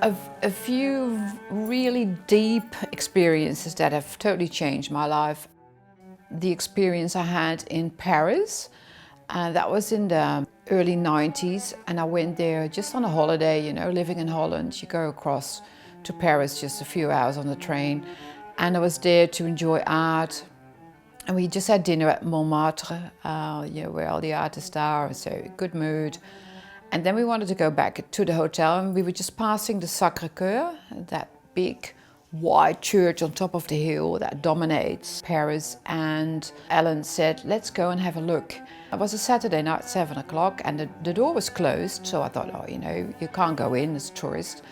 A few really deep experiences that have totally changed my life. The experience I had in Paris, that was in the early 90s, and I went there just on a holiday, living in Holland. You go across to Paris just a few hours on the train, and I was there to enjoy art. And we just had dinner at Montmartre, where all the artists are, so good mood. And then we wanted to go back to the hotel, and we were just passing the Sacre Coeur, that big white church on top of the hill that dominates Paris. And Ellen said, let's go and have a look. It was a Saturday night, 7 o'clock, and the door was closed. So I thought, you can't go in as a tourist.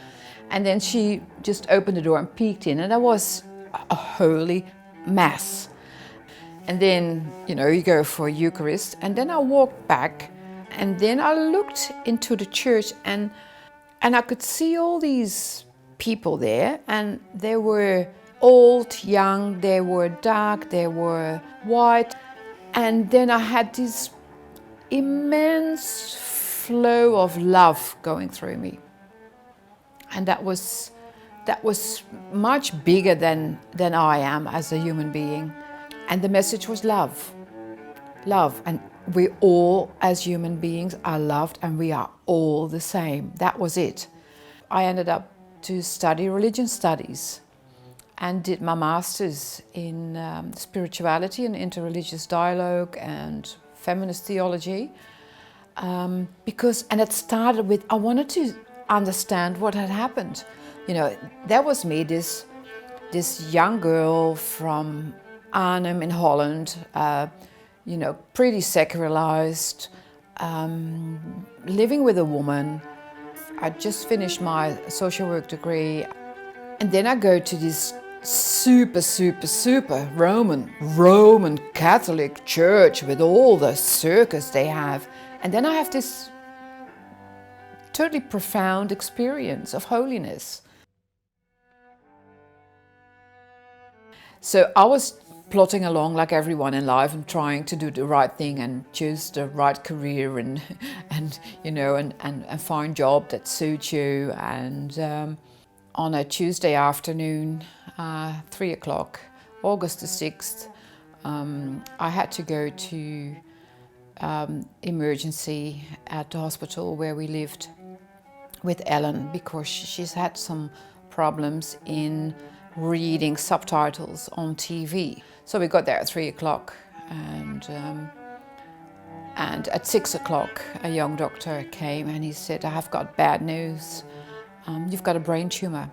And then she just opened the door and peeked in, and there was a holy mass. And then, you go for a Eucharist, and then I walked back. And then I looked into the church, and I could see all these people there, and they were old, young, they were dark, they were white. And then I had this immense flow of love going through me. And that was much bigger than I am as a human being. And the message was love. Love. And we all, as human beings, are loved, and we are all the same. That was it. I ended up to study religion studies and did my master's in spirituality and interreligious dialogue and feminist theology. And it started with, I wanted to understand what had happened. There was me, this young girl from Arnhem in Holland, pretty secularized, living with a woman. I just finished my social work degree, and then I go to this super Roman Catholic church with all the circus they have, and then I have this totally profound experience of holiness. So I was plodding along like everyone in life and trying to do the right thing and choose the right career and find a job that suits you. And on a Tuesday afternoon, 3 o'clock, August the 6th, I had to go to emergency at the hospital where we lived with Ellen, because she's had some problems in reading subtitles on TV. So we got there at 3 o'clock, and at 6 o'clock a young doctor came and he said, I have got bad news. You've got a brain tumor,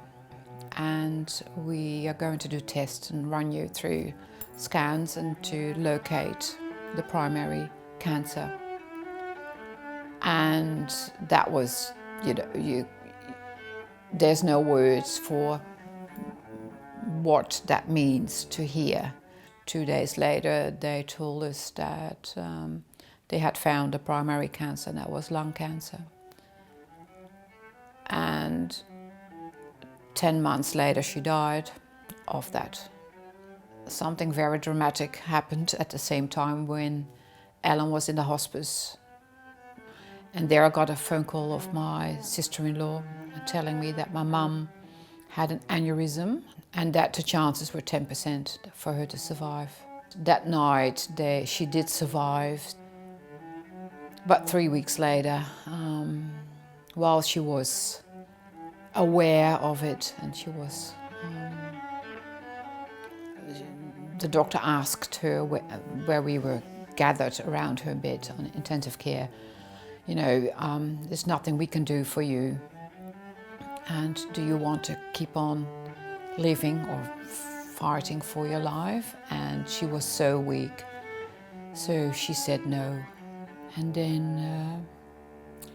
and we are going to do tests and run you through scans and to locate the primary cancer. And that was, there's no words for what that means to hear. 2 days later, they told us that they had found a primary cancer, and that was lung cancer. And 10 months later, she died of that. Something very dramatic happened at the same time when Ellen was in the hospice. And there I got a phone call of my sister-in-law telling me that my mum had an aneurysm and that the chances were 10% for her to survive. That night she did survive. But 3 weeks later, while she was aware of it, and she was, the doctor asked her where we were gathered around her bed on intensive care, there's nothing we can do for you, and do you want to keep on living or fighting for your life? And she was so weak, so she said no. And then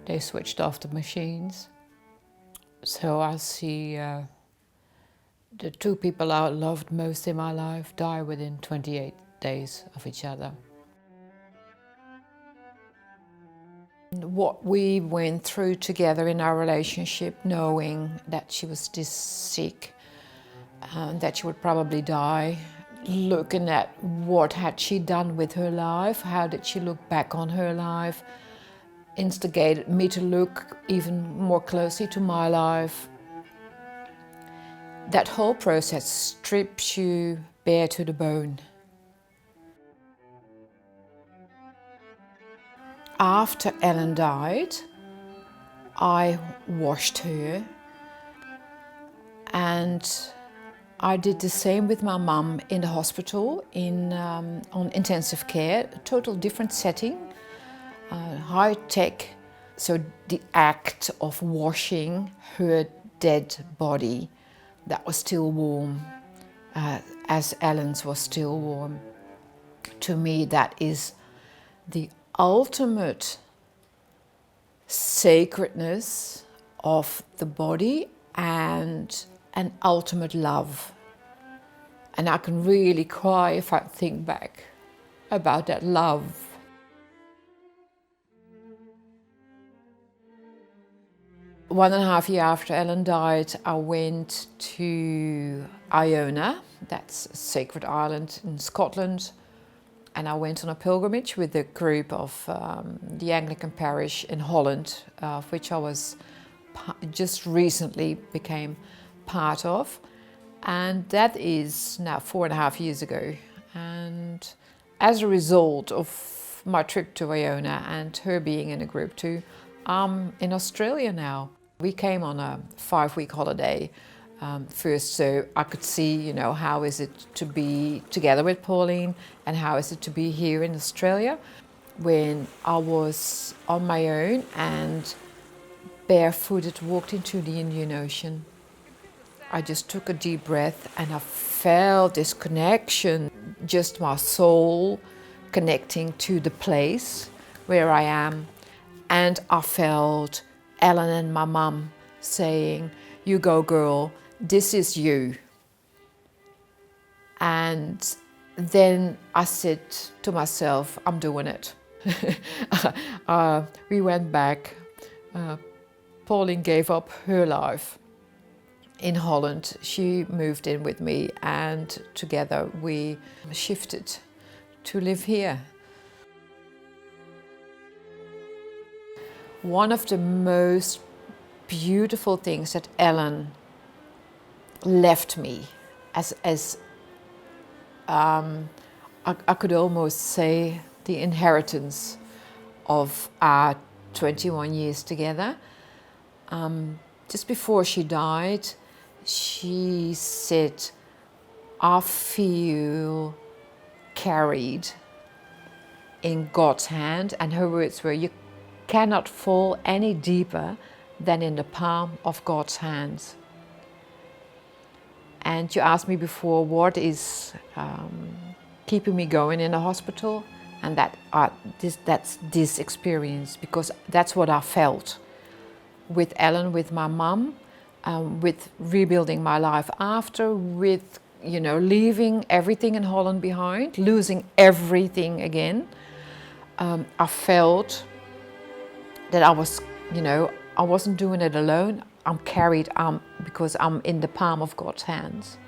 they switched off the machines. So I see the two people I loved most in my life die within 28 days of each other. What we went through together in our relationship, knowing that she was this sick, that she would probably die, looking at what had she done with her life, how did she look back on her life, instigated me to look even more closely to my life That whole process strips you bare to the bone. After Ellen died, I washed her, and I did the same with my mum in the hospital on intensive care, a total different setting, high tech. So the act of washing her dead body that was still warm, as Ellen's was still warm, to me that is the ultimate sacredness of the body and an ultimate love. And I can really cry if I think back about that love. One and a half years after Ellen died, I went to Iona, that's a sacred island in Scotland, and I went on a pilgrimage with a group of the Anglican parish in Holland, of which I was just recently became part of. And that is now 4.5 years ago. And as a result of my trip to Iona and her being in a group too, I'm in Australia now. We came on a 5-week holiday first, so I could see, how is it to be together with Pauline and how is it to be here in Australia. When I was on my own and barefooted walked into the Indian Ocean, I just took a deep breath and I felt this connection, just my soul connecting to the place where I am. And I felt Ellen and my mum saying, "You go, girl, this is you." And then I said to myself, I'm doing it. We went back. Pauline gave up her life in Holland. She moved in with me, and together we shifted to live here. One of the most beautiful things that Ellen left me, I could almost say the inheritance of our 21 years together. Just before she died, she said, "I feel carried in God's hand," and her words were, "You cannot fall any deeper than in the palm of God's hands." And you asked me before, what is keeping me going in the hospital? And that's this experience, because that's what I felt with Ellen, with my mum, with rebuilding my life after, with leaving everything in Holland behind, losing everything again. I felt that I wasn't doing it alone. I'm carried because I'm in the palm of God's hands.